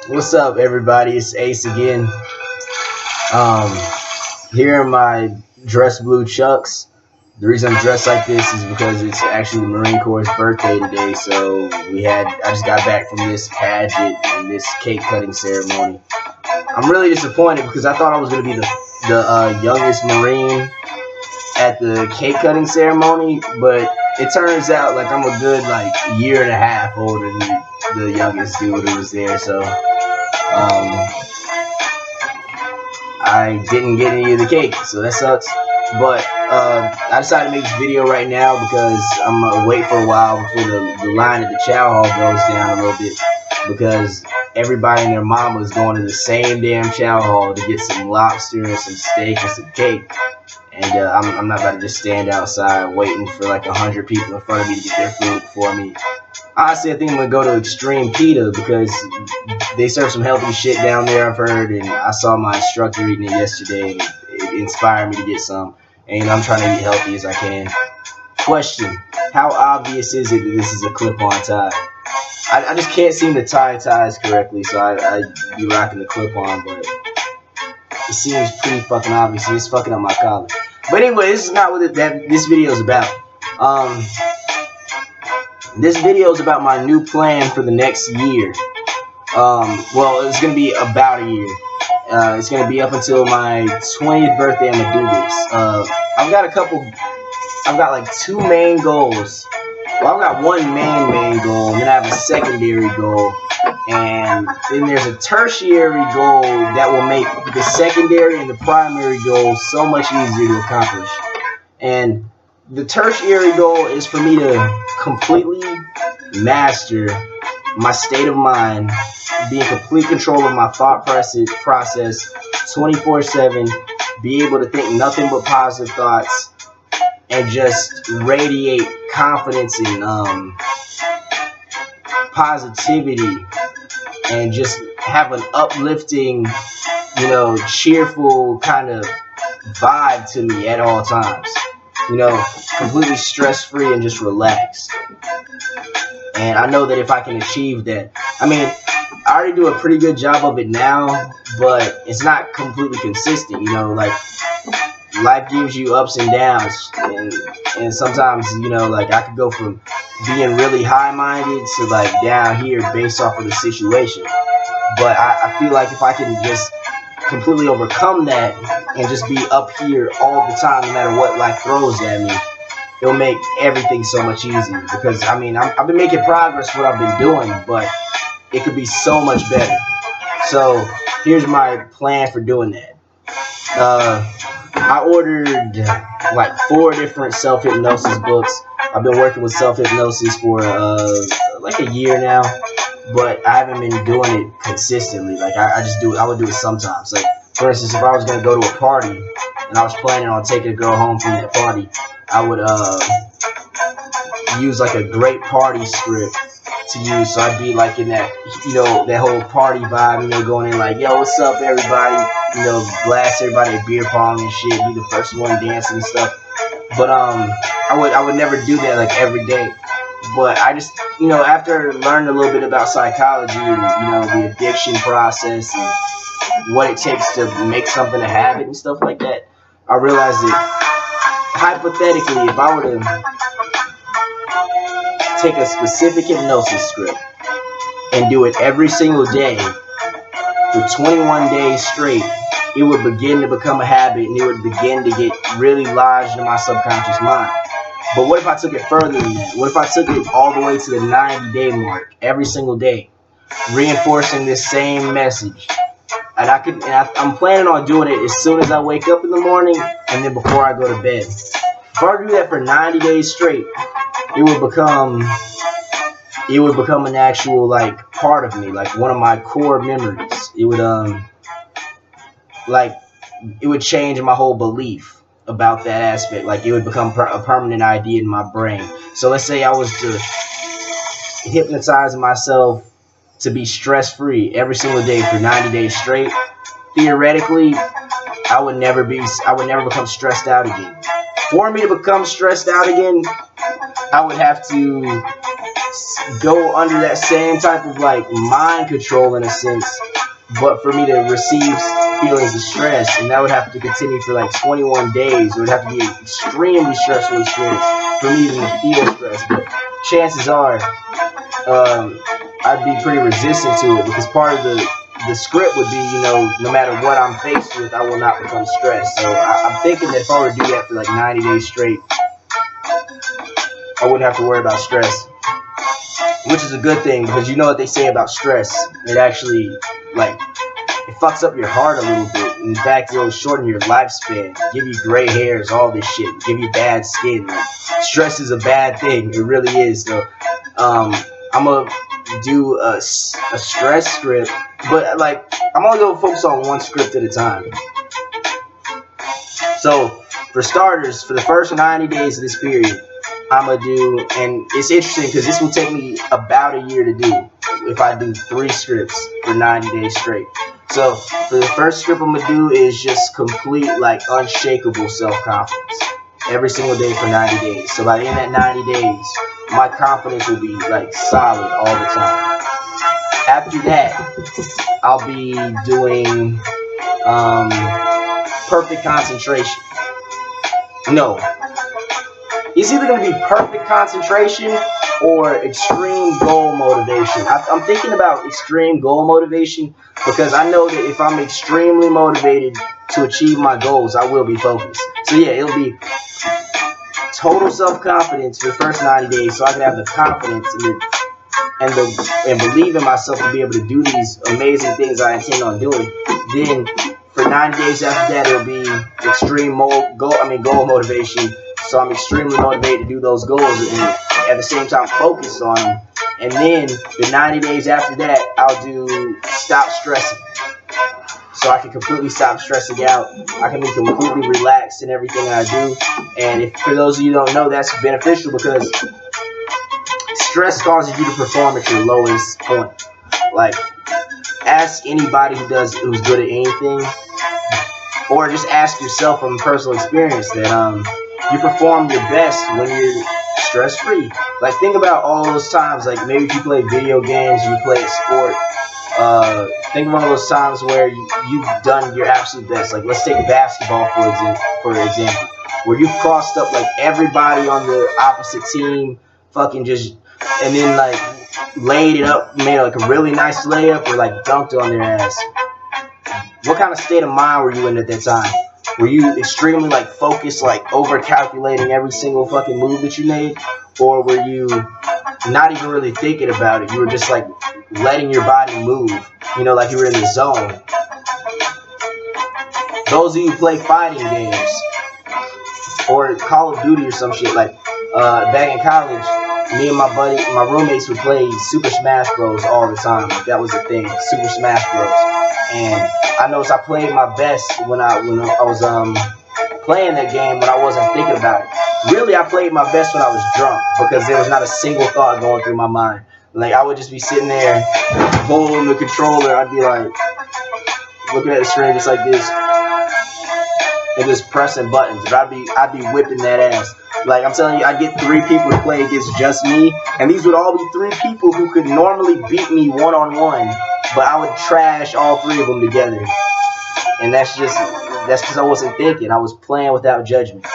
What's up, everybody? It's Ace again. Um, Here in my dress blue chucks. The reason I'm dressed like this is because it's actually the Marine Corps' birthday today. So I just got back from this pageant and this cake cutting ceremony. I'm really disappointed because I thought I was gonna be the youngest Marine at the cake cutting ceremony, but it turns out like I'm a good like year and a half older than the youngest dude who was there. So I didn't get any of the cake, so that sucks. But I decided to make this video right now because I'm gonna wait for a while before the line at the chow hall goes down a little bit, because everybody and their mama is going to the same damn chow hall to get some lobster and some steak and some cake. And I'm not about to just stand outside waiting for like 100 people in front of me to get their food before me. Honestly, I think I'm gonna go to Extreme Pita because they serve some healthy shit down there, I've heard, and I saw my instructor eating it yesterday, and it inspired me to get some. And I'm trying to eat healthy as I can. Question: how obvious is it that this is a clip-on tie? I just can't seem to tie ties correctly, so I be rocking the clip-on, but it seems pretty fucking obvious. It's fucking up my collar. But anyway, this is not what this video is about. This video is about my new plan for the next year. Well, it's gonna be about a year. It's gonna be up until my 20th birthday. I'm gonna do this. I've got like two main goals. Well, I've got one main goal, and then I have a secondary goal, and then there's a tertiary goal that will make the secondary and the primary goal so much easier to accomplish. And the tertiary goal is for me to completely master my state of mind, be in complete control of my thought process 24/7, be able to think nothing but positive thoughts, and just radiate confidence and positivity, and just have an uplifting, cheerful kind of vibe to me at all times. Completely stress-free and just relaxed. And I know that if I can achieve that, I mean, I already do a pretty good job of it now, but it's not completely consistent. Like life gives you ups and downs, and sometimes, like I could go from being really high-minded to like down here based off of the situation. But I feel like if I can just completely overcome that and just be up here all the time, no matter what life throws at me, it'll make everything so much easier. Because I mean, I've been making progress what I've been doing, but it could be so much better. So here's my plan for doing that. I ordered like 4 different self-hypnosis books. I've been working with self-hypnosis for like a year now, but I haven't been doing it consistently. Like I just do it. I would do it sometimes. Like for instance, if I was gonna go to a party and I was planning on taking a girl home from that party, I would use like a great party script to use. So I'd be like in that, that whole party vibe, going in like, yo, what's up, everybody? Blast everybody at beer pong and shit, be the first one dancing and stuff. But I would never do that like every day. But I just, after learning a little bit about psychology and, the addiction process and what it takes to make something a habit and stuff like that, I realized that hypothetically, if I were to take a specific hypnosis script and do it every single day for 21 days straight, it would begin to become a habit, and it would begin to get really lodged in my subconscious mind. But what if I took it further than that? What if I took it all the way to the 90-day mark every single day, reinforcing this same message? And I'm planning on doing it as soon as I wake up in the morning and then before I go to bed. If I do that for 90 days straight, it would become an actual like part of me, like one of my core memories. It would change my whole belief about that aspect. Like it would become a permanent idea in my brain. So let's say I was to hypnotize myself to be stress-free every single day for 90 days straight. Theoretically, I would never become stressed out again. For me to become stressed out again, I would have to go under that same type of like mind control in a sense, but for me to receive feelings of stress, and that would have to continue for like 21 days. It would have to be an extremely stressful experience for me even to feel stress. But chances are, I'd be pretty resistant to it because part of the script would be, no matter what I'm faced with, I will not become stressed. So I'm thinking that if I were to do that for like 90 days straight, I wouldn't have to worry about stress, which is a good thing because you know what they say about stress. It actually, like, it fucks up your heart a little bit. In fact, it'll shorten your lifespan, give you gray hairs, all this shit, give you bad skin. Like, stress is a bad thing. It really is. So, I'm gonna do a stress script, but like, I'm only gonna focus on one script at a time. So, for starters, for the first 90 days of this period, I'm gonna do, and it's interesting because this will take me about a year to do if I do 3 scripts for 90 days straight. So for the first script I'm gonna do is just complete, like, unshakable self-confidence every single day for 90 days. So by the end of that 90 days, my confidence will be like solid all the time. After that, I'll be doing perfect concentration. No, it's either going to be perfect concentration or extreme goal motivation. I'm thinking about extreme goal motivation because I know that if I'm extremely motivated to achieve my goals, I will be focused. So yeah, it'll be total self-confidence for the first 90 days so I can have the confidence and believe in myself to be able to do these amazing things I intend on doing. Then for 90 days after that, it'll be extreme goal motivation. So I'm extremely motivated to do those goals and at the same time focus on them. And then the 90 days after that, I'll do stop stressing. So I can completely stop stressing out. I can be completely relaxed in everything that I do. And if for those of you who don't know, that's beneficial because stress causes you to perform at your lowest point. Like, ask anybody who's good at anything, or just ask yourself from personal experience that you perform your best when you're stress free. Like, think about all those times, like maybe if you play video games, you play a sport. Think of one of those times where you've done your absolute best. Like, let's take basketball for example, where you've crossed up like everybody on the opposite team, fucking just, and then like laid it up, made like a really nice layup, or like dunked on their ass. What kind of state of mind were you in at that time? Were you extremely like focused, like over calculating every single fucking move that you made? Or were you not even really thinking about it? You were just like letting your body move, like you were in the zone. Those of you who play fighting games or Call of Duty or some shit, like back in college, me and my roommates would play Super Smash Bros. All the time. Like, that was the thing, Super Smash Bros. And I noticed I played my best when I was playing that game when I wasn't thinking about it. Really, I played my best when I was drunk because there was not a single thought going through my mind. Like, I would just be sitting there holding the controller. I'd be like looking at the screen just like this and just pressing buttons. But I'd be whipping that ass. Like, I'm telling you, I'd get 3 people to play against just me, and these would all be 3 people who could normally beat me one-on-one, but I would trash all 3 of them together. And that's because I wasn't thinking. I was playing without judgment.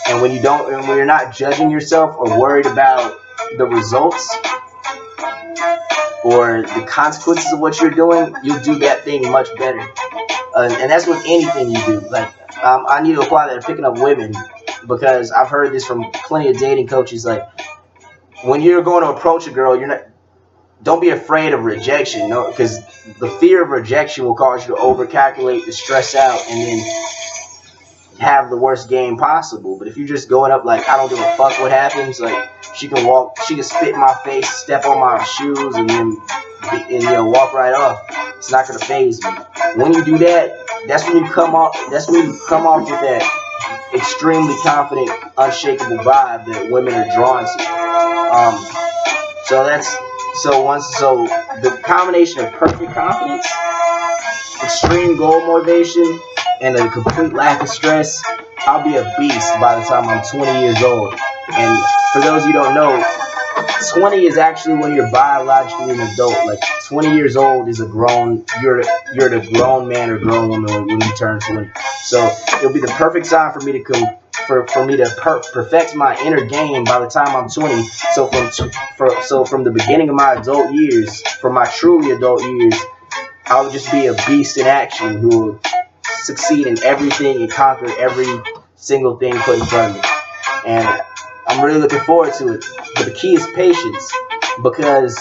And when you're not judging yourself or worried about the results or the consequences of what you're doing, you'll do that thing much better. And that's with anything you do. Like, I need to apply that to picking up women, because I've heard this from plenty of dating coaches. Like, when you're going to approach a girl, don't be afraid of rejection, because the fear of rejection will cause you to overcalculate, to stress out, and then have the worst game possible. But if you're just going up like, I don't give a fuck what happens, like, she can spit in my face, step on my shoes, and then walk right off. It's not gonna faze me. When you do that, that's when you come off with that extremely confident, unshakable vibe that women are drawn to. So the combination of perfect confidence, extreme goal motivation, and a complete lack of stress I'll be a beast by the time I'm 20 years old. And for those of you who don't know, 20 is actually when you're biologically an adult. Like 20 years old is a grown, you're the grown man or grown woman when you turn 20. So it'll be the perfect time for me to perfect my inner game by the time I'm 20. So from the beginning of my adult years, from my truly adult years, I would just be a beast in action who will succeed in everything and conquer every single thing put in front of me. And I'm really looking forward to it. But the key is patience, because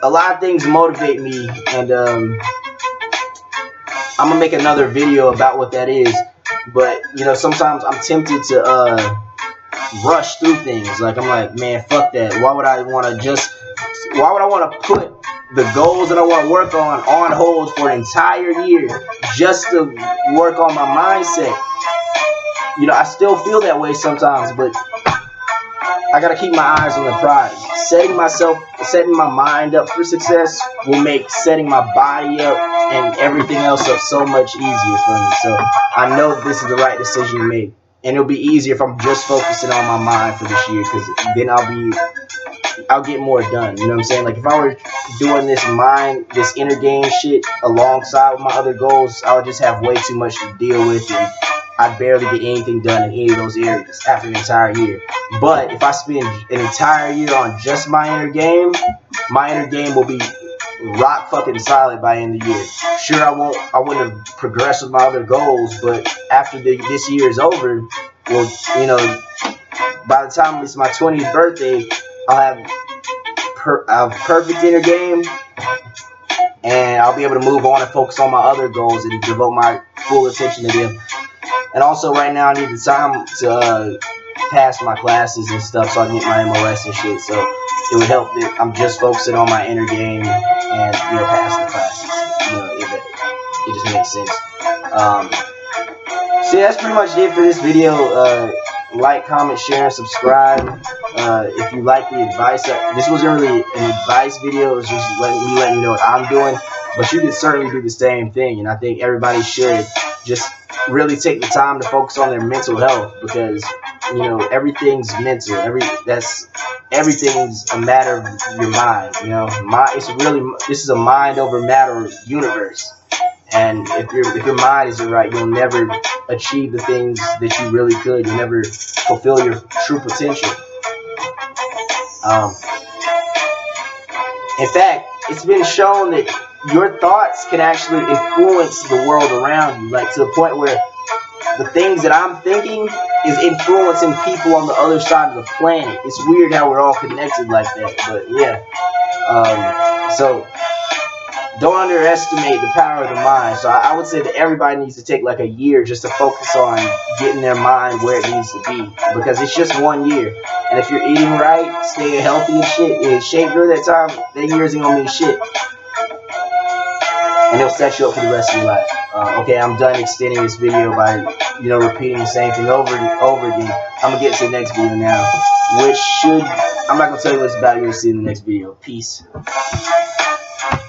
a lot of things motivate me, and I'm gonna make another video about what that is. But sometimes I'm tempted to rush through things. Like I'm like, man, fuck that. Why would I want to put the goals that I want to work on hold for an entire year just to work on my mindset? I still feel that way sometimes, but I gotta keep my eyes on the prize. Setting my mind up for success will make setting my body up and everything else up so much easier for me. So I know that this is the right decision to make, and it'll be easier if I'm just focusing on my mind for this year, because then I'll get more done. You know what I'm saying? Like if I were doing this inner game shit alongside with my other goals, I would just have way too much to deal with, and I'd barely get anything done in any of those areas after an entire year. But if I spend an entire year on just my inner game will be rock fucking solid by the end of the year. Sure, I wouldn't have progressed with my other goals, but after this year is over, well, by the time it's my 20th birthday, I'll have perfect inner game, and I'll be able to move on and focus on my other goals and devote my full attention to them. And also, right now, I need the time to pass my classes and stuff so I can get my MOS and shit. So it would help that I'm just focusing on my inner game and passing the classes. It just makes sense. So yeah, that's pretty much it for this video. Like, comment, share, and subscribe. If you like the advice, this wasn't really an advice video. It was just letting you know what I'm doing. But you can certainly do the same thing, and I think everybody should just really take the time to focus on their mental health, because everything's mental. Everything's a matter of your mind. This is a mind over matter universe. And if your mind isn't right, you'll never achieve the things that you really could. You'll never fulfill your true potential. In fact, it's been shown that your thoughts can actually influence the world around you, like to the point where the things that I'm thinking is influencing people on the other side of the planet. It's weird how we're all connected like that, but yeah. So don't underestimate the power of the mind. So I would say that everybody needs to take like a year just to focus on getting their mind where it needs to be, because it's just 1 year. And if you're eating right, staying healthy and shit, in shape during that time, that year isn't gonna mean shit. And it'll set you up for the rest of your life. Okay, I'm done extending this video by repeating the same thing over and over again. I'm gonna get to the next video now, I'm not gonna tell you what it's about. You'll see in the next video. Peace.